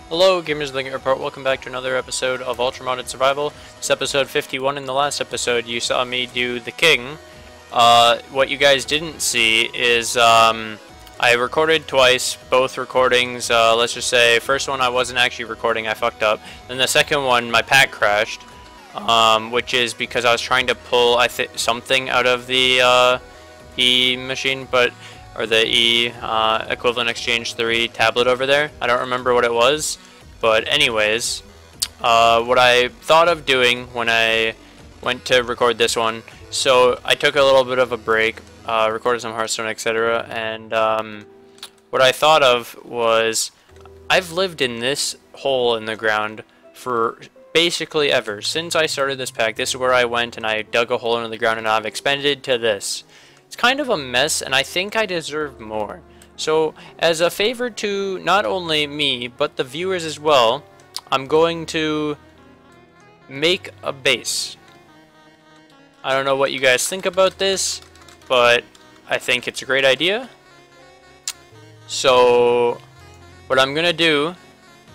Hello, Gamers of the Report. Welcome back to another episode of Ultramodded Survival. It's episode 51. In the last episode, you saw me do the king. What you guys didn't see is I recorded twice, both recordings. Let's just say, first one I wasn't actually recording, I fucked up. Then the second one, my pack crashed, which is because I was trying to pull something out of the E machine, or the E equivalent exchange 3 tablet over there. I don't remember what it was, but anyways, what I thought of doing when I went to record this one, so I took a little bit of a break, recorded some Hearthstone, etc., and what I thought of was, I've lived in this hole in the ground for basically ever. Since I started this pack, this is where I went and I dug a hole into the ground and I've expanded to this. It's kind of a mess, and I think I deserve more. So, as a favor to not only me, but the viewers as well, I'm going to make a base. I don't know what you guys think about this, but I think it's a great idea. So, what I'm going to do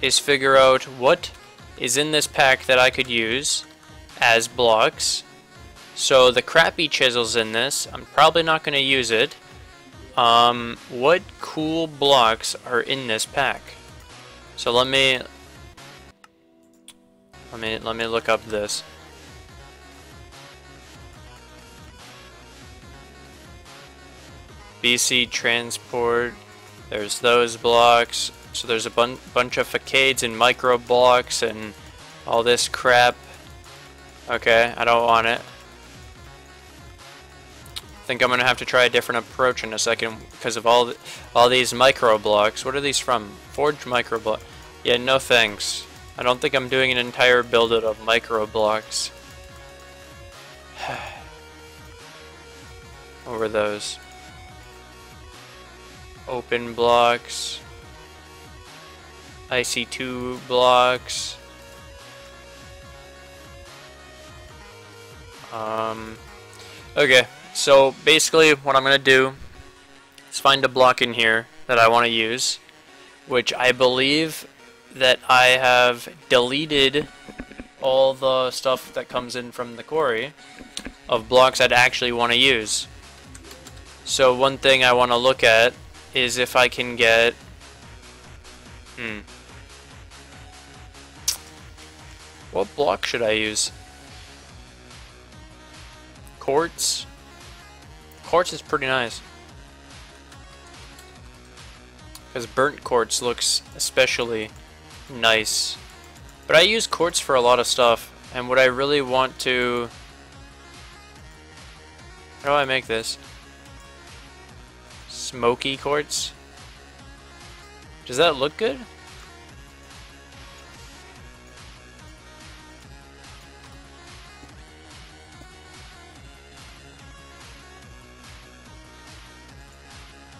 is figure out what is in this pack that I could use as blocks. So the crappy chisel's in this. I'm probably not going to use it. What cool blocks are in this pack? So let me look up this. BC transport. There's those blocks. So there's a bunch of facades and micro blocks and all this crap. Okay, I don't want it. I think I'm gonna have to try a different approach in a second because of all these micro blocks. What are these from? Forged micro block. Yeah, no thanks. I don't think I'm doing an entire build out of micro blocks. What were those? Open blocks. IC2 blocks. Okay. So basically what I'm going to do is find a block in here that I want to use, which I believe that I have deleted all the stuff that comes in from the quarry of blocks I'd actually want to use. So one thing I want to look at is if I can get what block should I use? Quartz? Quartz is pretty nice. Because burnt quartz looks especially nice. But I use quartz for a lot of stuff. And what I really want to... How do I make this? Smoky quartz? Does that look good?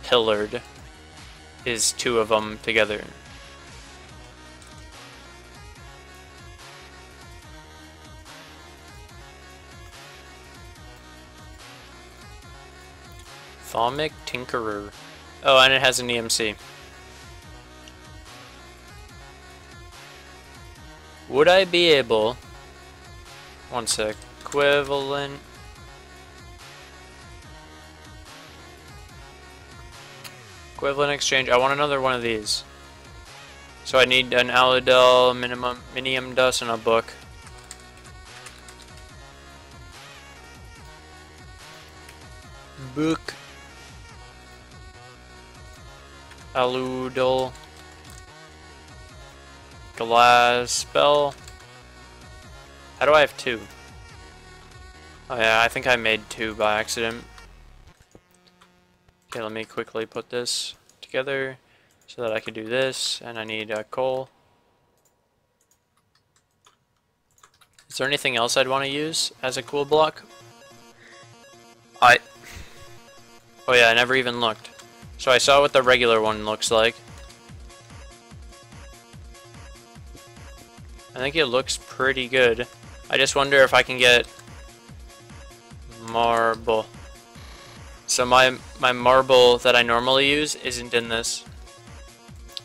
Pillared is two of them together. Thaumic Tinkerer. Oh, and it has an EMC. Would I be able... One sec. Equivalent... Equivalent exchange. I want another one of these. So I need an Aludel, minium dust, and a book. Book. Aludel. Glass spell. How do I have two? Oh yeah, I think I made two by accident. Okay, let me quickly put this together so that I can do this, and I need coal. Is there anything else I'd want to use as a cool block? Oh yeah, I never even looked. So I saw what the regular one looks like. I think it looks pretty good. I just wonder if I can get marble. So my marble that I normally use isn't in this.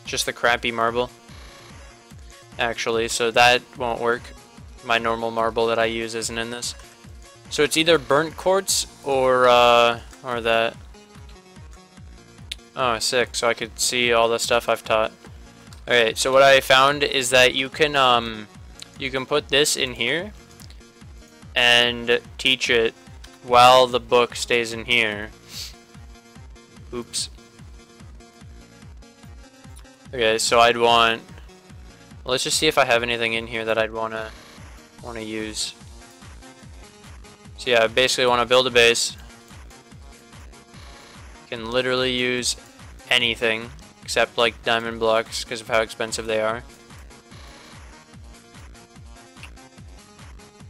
Just the crappy marble. actually, so that won't work. My normal marble that I use isn't in this. So it's either burnt quartz or that. Oh, sick, so I could see all the stuff I've taught. Okay, so what I found is that you can put this in here and teach it while the book stays in here. Oops. Okay, so I'd want, let's just see if I have anything in here that I'd wanna use. So yeah, I basically want to build a base. Can literally use anything except like diamond blocks because of how expensive they are.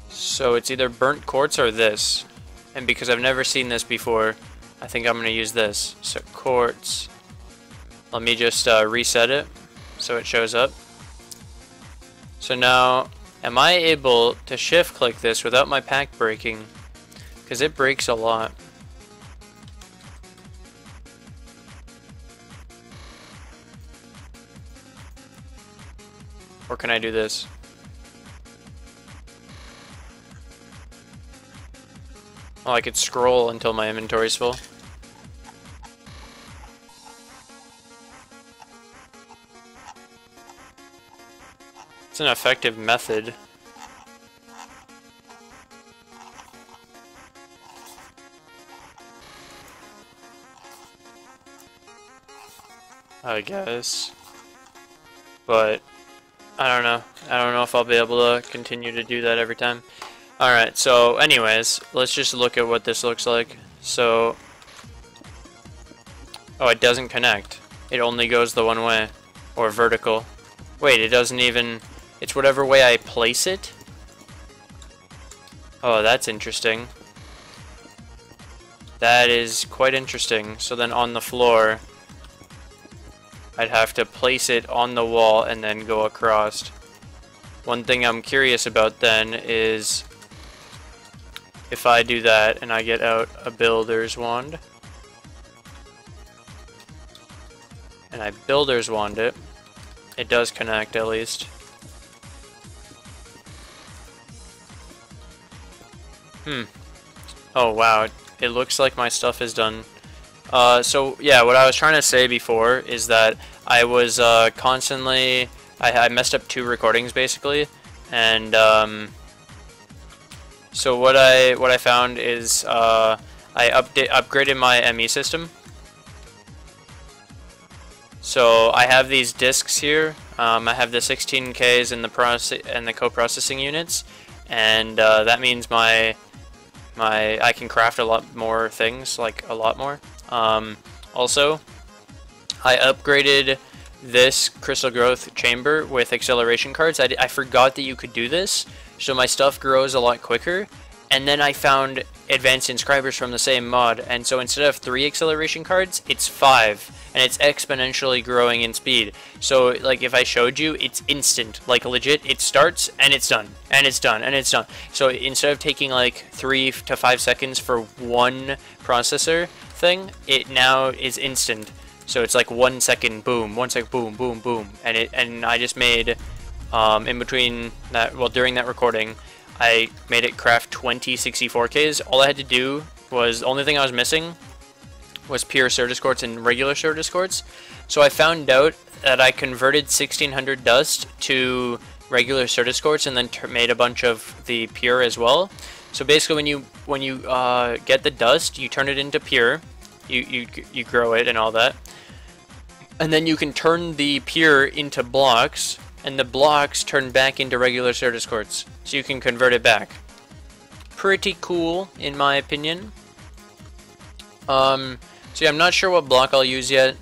So it's either burnt quartz or this, and because I've never seen this before, I think I'm gonna use this. So quartz. Let me just reset it so it shows up. So now, am I able to shift click this without my pack breaking? Because it breaks a lot. Or can I do this? Oh, I could scroll until my inventory's full. It's an effective method. I guess. But I don't know. I don't know if I'll be able to continue to do that every time. Alright, so anyways, let's just look at what this looks like. So, oh, it doesn't connect. It only goes the one way. Or vertical. Wait, it doesn't even, it's whatever way I place it? Oh, that's interesting. That is quite interesting. So then on the floor, I'd have to place it on the wall and then go across. One thing I'm curious about then is if I do that and I get out a builder's wand and I builder's wand it, it does connect at least. Oh wow, it looks like my stuff is done. So yeah, what I was trying to say before is that I was constantly, I messed up 2 recordings basically, and so what I found is I upgraded my ME system. So I have these disks here. I have the 16Ks and the co-processing units, and that means I can craft a lot more things, like a lot more. Also, I upgraded this crystal growth chamber with acceleration cards. I forgot that you could do this, so my stuff grows a lot quicker. And then I found advanced inscribers from the same mod, and so instead of 3 acceleration cards, it's 5, and it's exponentially growing in speed. So like if I showed you, it's instant, like legit, it starts and it's done, and it's done, and it's done. So instead of taking like 3 to 5 seconds for one processor thing, it now is instant. So it's like 1 second, boom, 1 second, boom, boom, boom, and I just made in between that, well, during that recording, I made it craft 20 64Ks. All I had to do was, the only thing I was missing was pure Certus quartz and regular Certus quartz. So I found out that I converted 1600 dust to regular Certus quartz and then made a bunch of the pure as well. So basically when you get the dust, you turn it into pure, you grow it and all that. And then you can turn the pure into blocks, and the blocks turn back into regular Certus quartz, so you can convert it back. Pretty cool, in my opinion. So yeah, I'm not sure what block I'll use yet.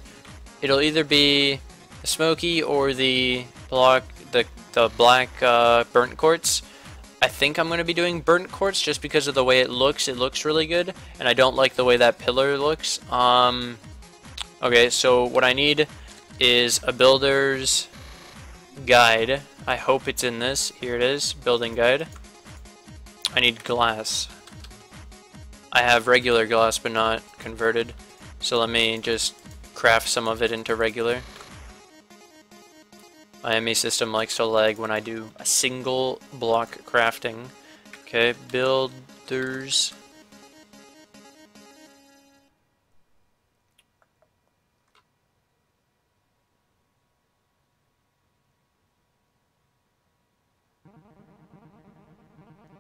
It'll either be the smoky or the block, the black burnt quartz. I think I'm going to be doing burnt quartz just because of the way it looks. It looks really good, and I don't like the way that pillar looks. Okay, so what I need is a builder's guide. I hope it's in this. Here it is, building guide. I need glass. I have regular glass but not converted, so let me just craft some of it into regular. My ME system likes to lag when I do a single block crafting. Okay, builders.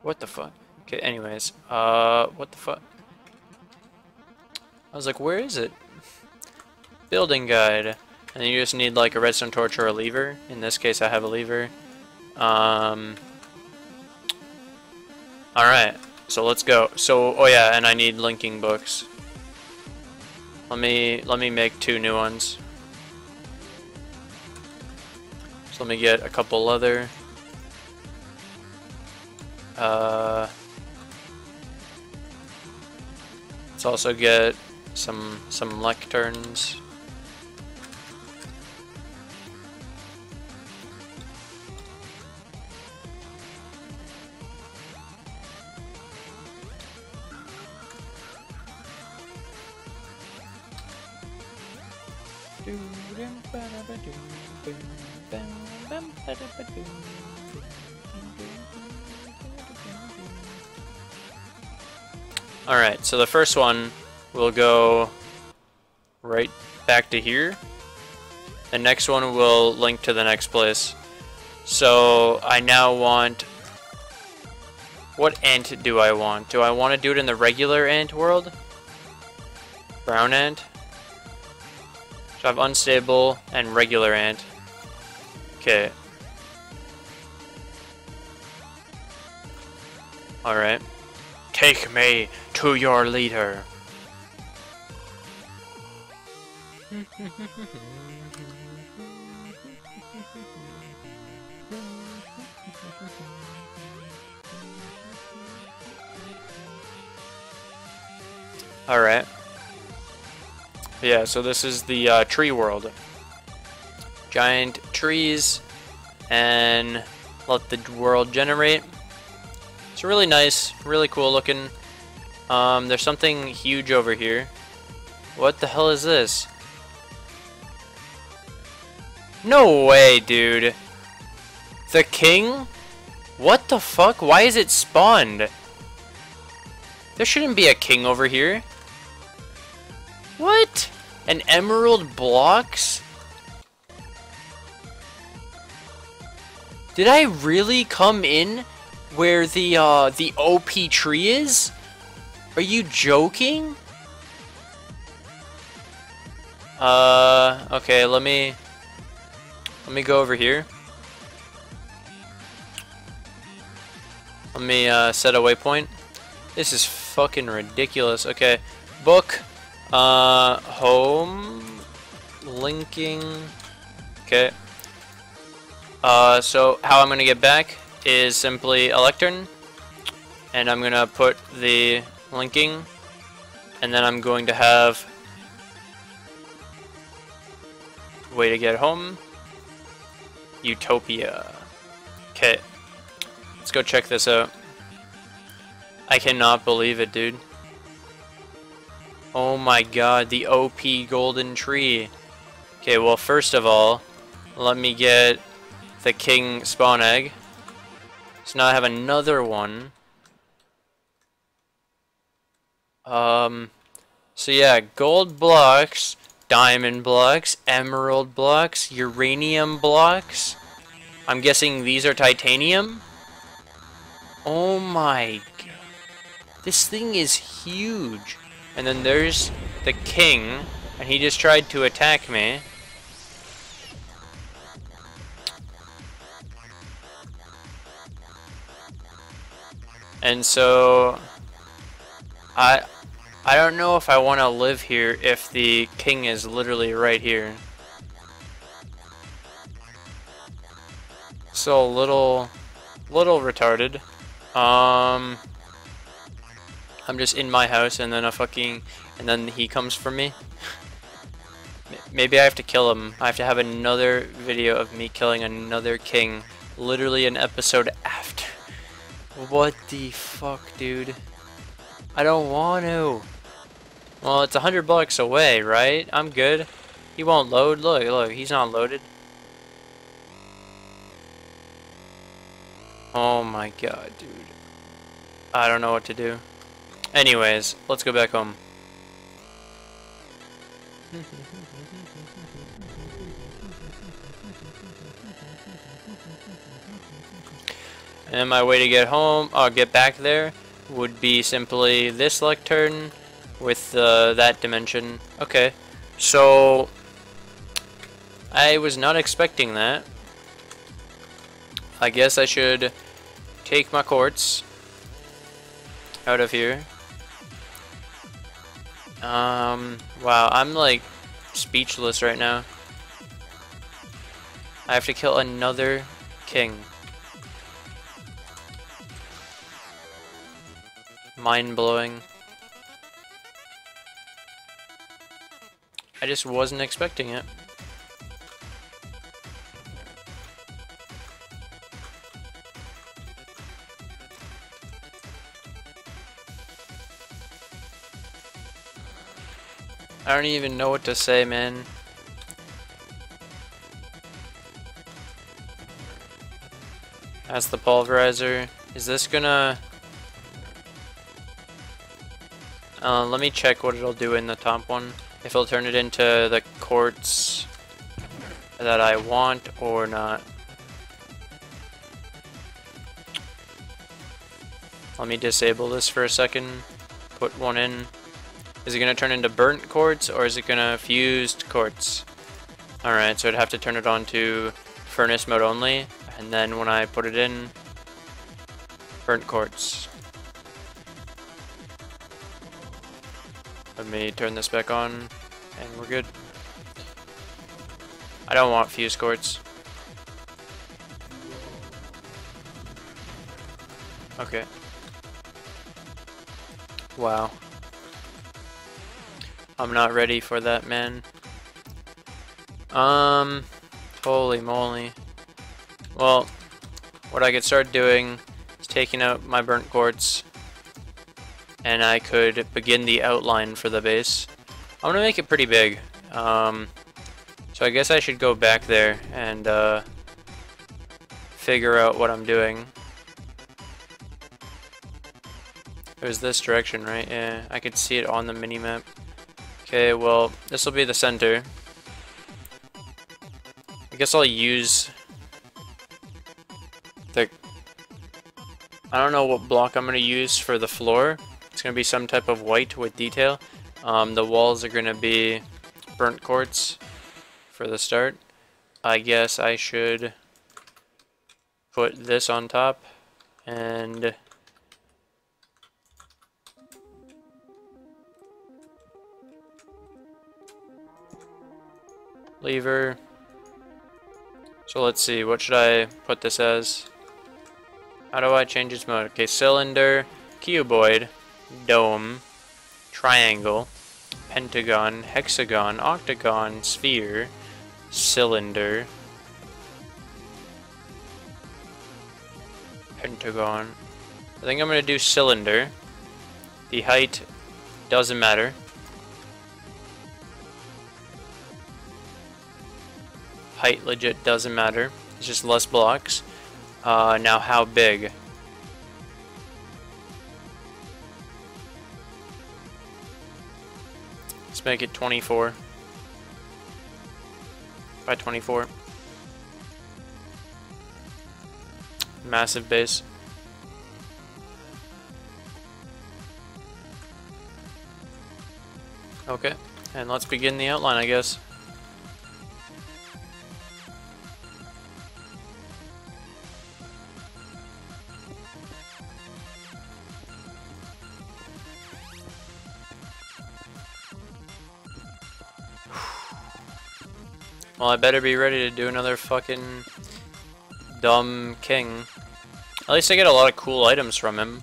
What the fuck? Okay, anyways, what the fuck? I was like, where is it? Building guide. And then you just need like a redstone torch or a lever. In this case, I have a lever. Alright, so let's go. So, oh yeah, and I need linking books. Let me make 2 new ones. So let me get a couple leather. Let's also get some lecterns. Alright, so the first one will go right back to here. The next one will link to the next place. So I now want... What ant do I want? Do I want to do it in the regular ant world? Brown ant? So I have unstable and regular ant. Okay. Alright. Take me to your leader. Alright. Yeah, so this is the tree world. Giant trees, and let the world generate. It's really nice, really cool looking. There's something huge over here. What the hell is this? No way, dude. The king? What the fuck? Why is it spawned? There shouldn't be a king over here. What? An emerald blocks? Did I really come in where the OP tree is? Are you joking? Okay, let me go over here. Let me set a waypoint. This is fucking ridiculous. Okay, book, home, linking. Okay. So how I'm gonna get back is simply a lectern, and I'm gonna put the linking, and then I'm going to have way to get home, Utopia. Okay, let's go check this out. I cannot believe it, dude. Oh my god, the OP golden tree. Okay, well, first of all, let me get the king spawn egg. So now I have another one. So yeah, gold blocks, diamond blocks, emerald blocks, uranium blocks. I'm guessing these are titanium. Oh my god. This thing is huge. And then there's the king, and he just tried to attack me. And so I don't know if I want to live here if the king is literally right here. So a little retarded. I'm just in my house, and then he comes for me. Maybe I have to kill him. I have to have another video of me killing another king, literally an episode after. What the fuck, dude? I don't want to. Well, it's $100 away, right? I'm good. He won't load. Look, he's not loaded. Oh my god, dude. I don't know what to do. Anyways, let's go back home. And my way to get home, or get back there, would be simply this lectern with that dimension. Okay, so I was not expecting that. I guess I should take my quartz out of here. Wow, I'm like speechless right now. I have to kill another king. Mind-blowing. I just wasn't expecting it. I don't even know what to say, man. That's the pulverizer. Is this gonna... let me check what it'll do in the top one. If it'll turn it into the quartz that I want or not. Let me disable this for a second. Put one in. Is it going to turn into burnt quartz or is it going to fused quartz? Alright, so I'd have to turn it on to furnace mode only. And then when I put it in, burnt quartz. Let me turn this back on and we're good. I don't want fused quartz. Okay. Wow. I'm not ready for that, man. Holy moly. Well, what I could start doing is taking out my burnt quartz, and I could begin the outline for the base. I'm gonna make it pretty big. So I guess I should go back there and figure out what I'm doing. It was this direction, right? Yeah, I could see it on the mini-map. Okay, well, this will be the center. I guess I'll use the... I don't know what block I'm going to use for the floor. It's going to be some type of white with detail. The walls are going to be burnt quartz for the start. I guess I should put this on top and... lever. So let's see, what should I put this as? How do I change its mode? Okay, cylinder, cuboid, dome, triangle, pentagon, hexagon, octagon, sphere, cylinder, pentagon. I think I'm going to do cylinder. The height doesn't matter. Height legit doesn't matter. It's just less blocks. Now how big? Let's make it 24 by 24. Massive base. Okay, and let's begin the outline, I guess. Well, I better be ready to do another fucking dumb king. At least I get a lot of cool items from him.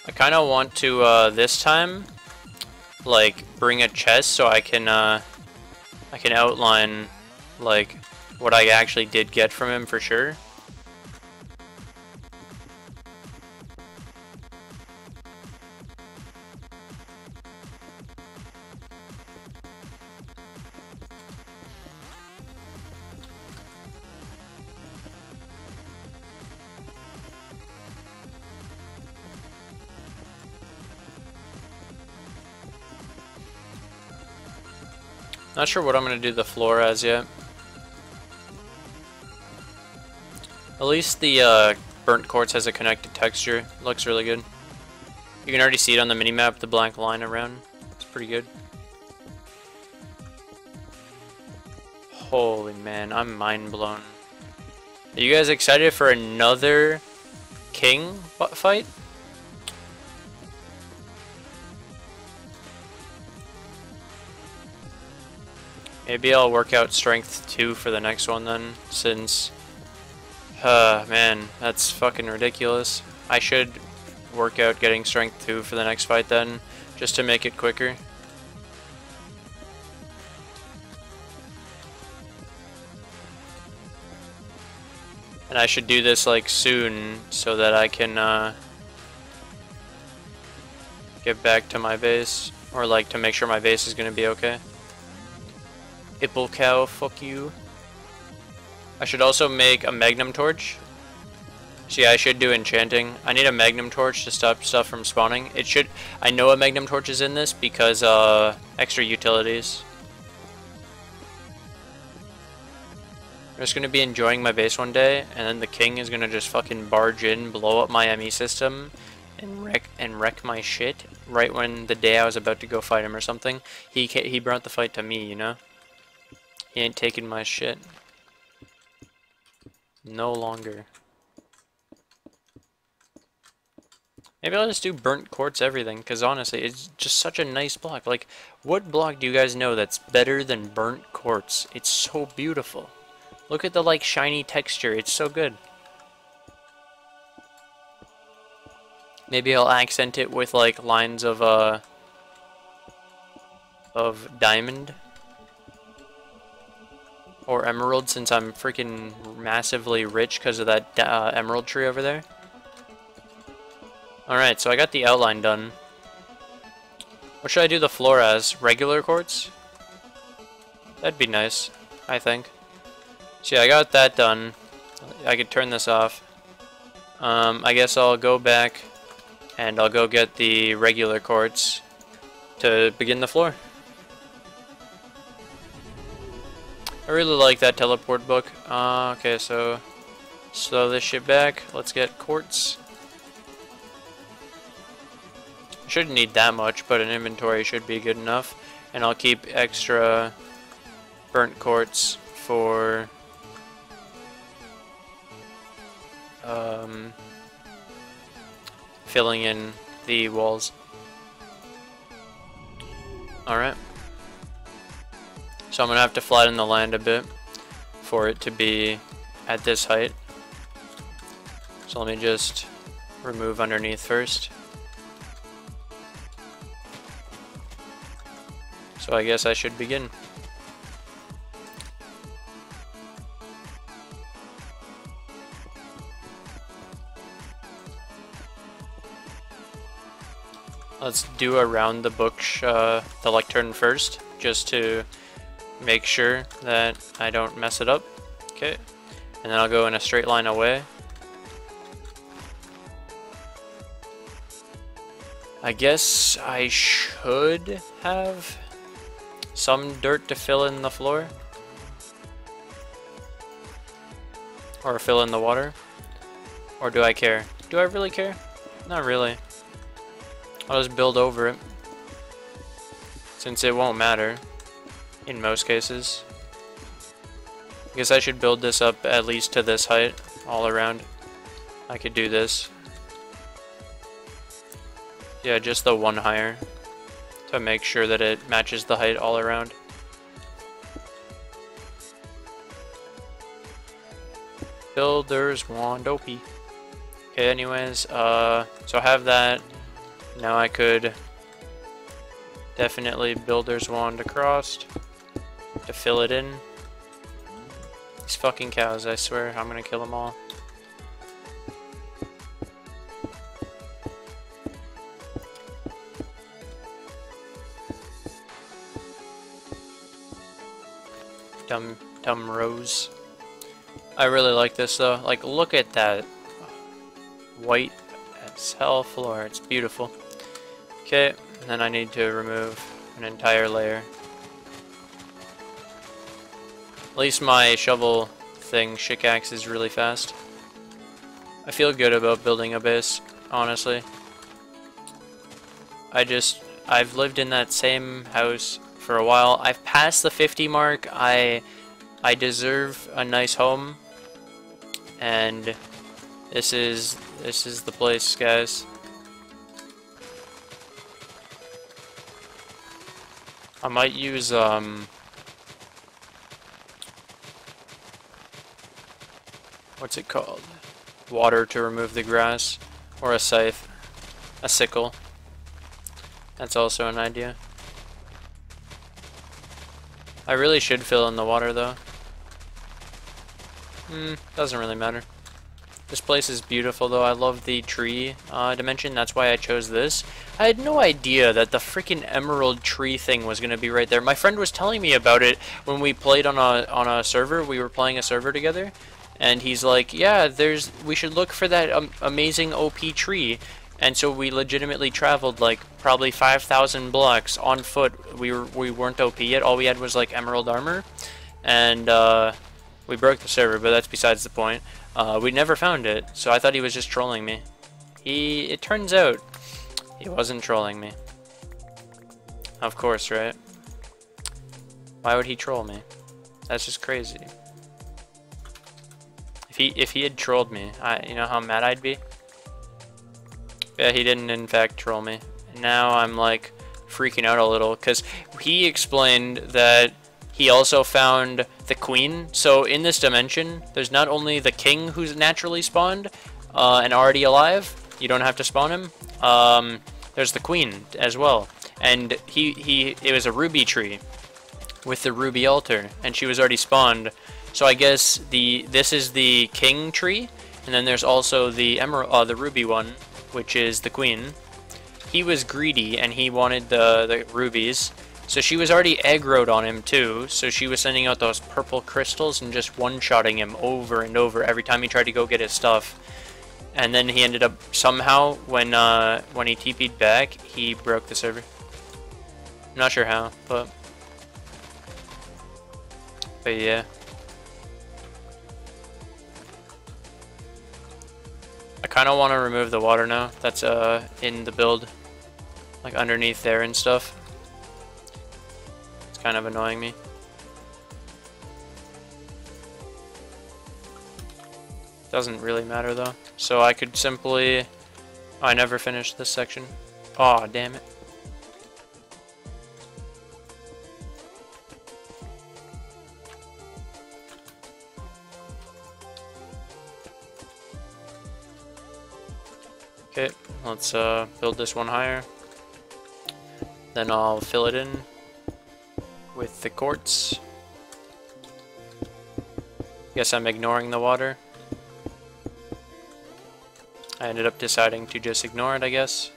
I kind of want to, this time, like, bring a chest so I can outline, like, what I actually did get from him for sure. Not sure what I'm going to do the floor as yet. At least the burnt quartz has a connected texture. Looks really good. You can already see it on the minimap, the black line around. It's pretty good. Holy man, I'm mind blown. Are you guys excited for another king fight? Maybe I'll work out strength 2 for the next one then, since man, that's fucking ridiculous. I should work out getting strength 2 for the next fight then, just to make it quicker. And I should do this like soon so that I can get back to my base, or like to make sure my base is gonna be okay. Ipple cow, fuck you. I should also make a magnum torch. So yeah, I should do enchanting. I need a magnum torch to stop stuff from spawning. It should. I know a magnum torch is in this because extra utilities. I'm just gonna be enjoying my base one day, and then the king is gonna just fucking barge in, blow up my ME system, and wreck my shit right when the day I was about to go fight him or something. He brought the fight to me, you know. He ain't taking my shit. No longer. Maybe I'll just do burnt quartz everything, because honestly, it's just such a nice block. Like, what block do you guys know that's better than burnt quartz? It's so beautiful. Look at the, like, shiny texture. It's so good. Maybe I'll accent it with, like, lines of diamond. Or emerald, since I'm freaking massively rich because of that emerald tree over there. Alright, so I got the outline done. What should I do the floor as? Regular quartz? That'd be nice, I think. So yeah, I got that done. I could turn this off. I guess I'll go back and I'll go get the regular quartz to begin the floor. I really like that teleport book. Okay, so slow this shit back. Let's get quartz. I shouldn't need that much, but an inventory should be good enough. And I'll keep extra burnt quartz for filling in the walls. Alright. So I'm going to have to flatten the land a bit for it to be at this height. So let me just remove underneath first. So I guess I should begin. Let's do around the book, the lectern first, just to make sure that I don't mess it up. Okay, and then I'll go in a straight line away. I guess I should have some dirt to fill in the floor, or fill in the water, or do I care? Do I really care? Not really. I'll just build over it, since it won't matter in most cases. I guess I should build this up at least to this height all around. I could do this. Yeah, just the one higher to make sure that it matches the height all around. Builder's wand OP. Okay, anyways, so I have that. Now I could definitely builder's wand across to fill it in. These fucking cows, I swear, I'm gonna kill them all. Dumb rose. I really like this though. Like, look at that white as hell floor. It's beautiful. Okay, and then I need to remove an entire layer. At least my shovel thing, shikaxe, is really fast. I feel good about building a base, honestly. I've lived in that same house for a while. I've passed the 50 mark. I deserve a nice home. And this is the place, guys. I might use what's it called? Water to remove the grass, or a scythe, a sickle. That's also an idea. I really should fill in the water though. Doesn't really matter. This place is beautiful though. I love the tree dimension. That's why I chose this. I had no idea that the freaking emerald tree thing was gonna be right there. My friend was telling me about it when we played on a server. We were playing a server together, and he's like, "Yeah, we should look for that amazing OP tree." And so we legitimately traveled like probably 5,000 blocks on foot. We weren't OP yet. All we had was like emerald armor, and we broke the server. But that's besides the point. We never found it, so I thought he was just trolling me. It turns out he wasn't trolling me. Of course, right? Why would he troll me? That's just crazy. If he had trolled me, you know how mad I'd be? Yeah, he didn't in fact troll me. Now I'm like freaking out a little because he explained that he also found the queen. So in this dimension, there's not only the king who's naturally spawned and already alive. You don't have to spawn him. There's the queen as well. And it was a ruby tree with the ruby altar, and she was already spawned. So I guess this is the king tree, and then there's also the emerald, the ruby one, which is the queen. He was greedy and he wanted the rubies. So she was already aggroed on him too, so she was sending out those purple crystals and just one-shotting him over and over every time he tried to go get his stuff. And then he ended up somehow, when he TP'd back, he broke the server. I'm not sure how, but yeah. I kind of want to remove the water now that's in the build, like underneath there and stuff. It's kind of annoying me. Doesn't really matter though. So I could simply... Oh, I never finished this section. Aw, damn it. Okay, let's build this one higher. Then I'll fill it in with the quartz. Guess I'm ignoring the water. I ended up deciding to just ignore it, I guess.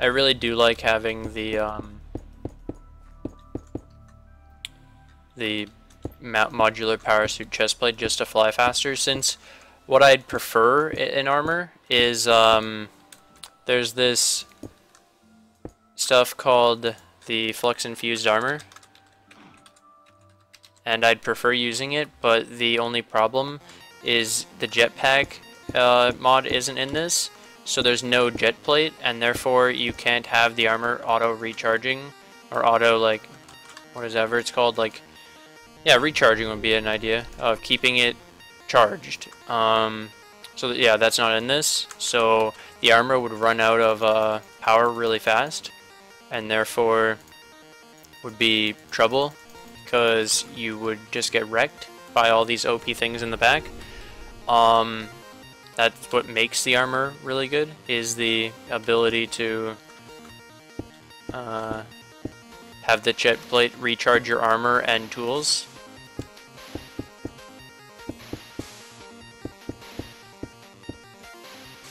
I really do like having the modular parachute chestplate just to fly faster, since what I'd prefer in armor is there's this stuff called the flux infused armor, and I'd prefer using it, but the only problem is the jetpack mod isn't in this, so there's no jet plate, and therefore you can't have the armor auto recharging, or auto, like, whatever it's called, like, yeah, recharging would be an idea of keeping it charged. So yeah, that's not in this, so the armor would run out of power really fast, and therefore would be trouble, because you would just get wrecked by all these OP things in the back. That's what makes the armor really good, is the ability to have the jet plate recharge your armor and tools.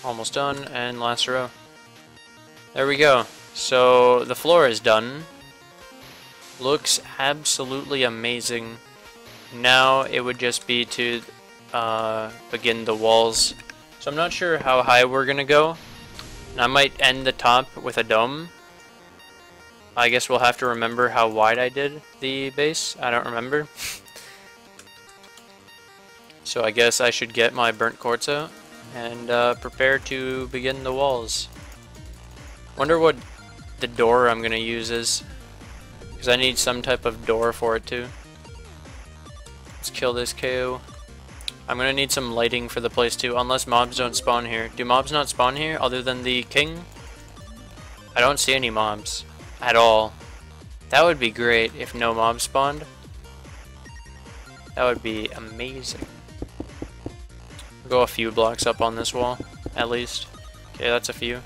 Almost done, and last row. There we go. So the floor is done. Looks absolutely amazing. Now it would just be to begin the walls. So I'm not sure how high we're gonna go. And I might end the top with a dome. I guess we'll have to remember how wide I did the base. I don't remember. So I guess I should get my burnt quartz out and prepare to begin the walls. Wonder what the door I'm gonna use is, because I need some type of door for it too. Let's kill this KO. I'm gonna need some lighting for the place too, unless mobs don't spawn here. Do mobs not spawn here other than the king? I don't see any mobs at all. That would be great if no mobs spawned. That would be amazing. Go a few blocks up on this wall, at least. Okay, that's a few.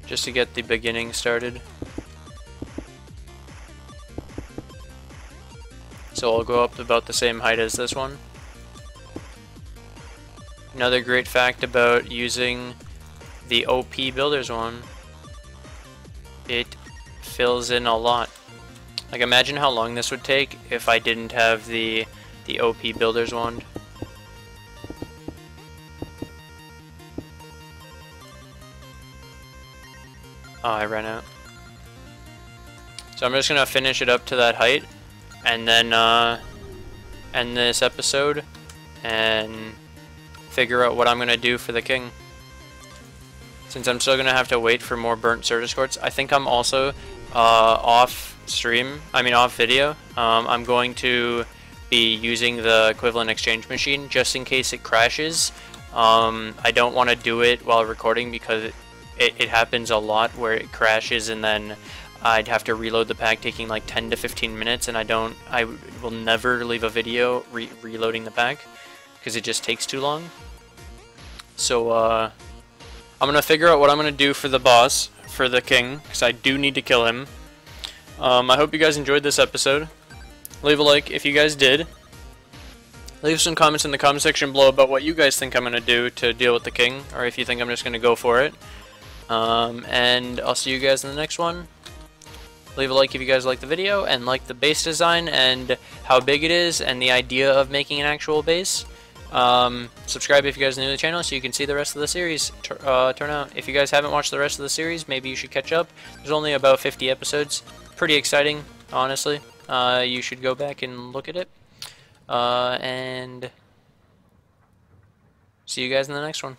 Just to get the beginning started. So I'll go up about the same height as this one. Another great fact about using the OP Builders one, it fills in a lot. Like, imagine how long this would take if I didn't have the OP Builders wand. Oh, I ran out. So I'm just gonna finish it up to that height, and then end this episode, and figure out what I'm gonna do for the king. Since I'm still gonna have to wait for more burnt Certus quartz, I think I'm also off video. I'm going to be using the equivalent exchange machine just in case it crashes. I don't want to do it while recording because it happens a lot where it crashes and then I'd have to reload the pack, taking like 10 to 15 minutes, and I will never leave a video reloading the pack because it just takes too long. So I'm gonna figure out what I'm gonna do for the boss, for the king, because I do need to kill him. I hope you guys enjoyed this episode. Leave a like if you guys did. Leave some comments in the comment section below about what you guys think I'm gonna do to deal with the king, or if you think I'm just gonna go for it. And I'll see you guys in the next one. Leave a like if you guys like the video and like the base design and how big it is and the idea of making an actual base. Subscribe if you guys are new to the channel so you can see the rest of the series turn out. If you guys haven't watched the rest of the series, maybe you should catch up. There's only about 50 episodes. Pretty exciting, honestly. You should go back and look at it. And see you guys in the next one.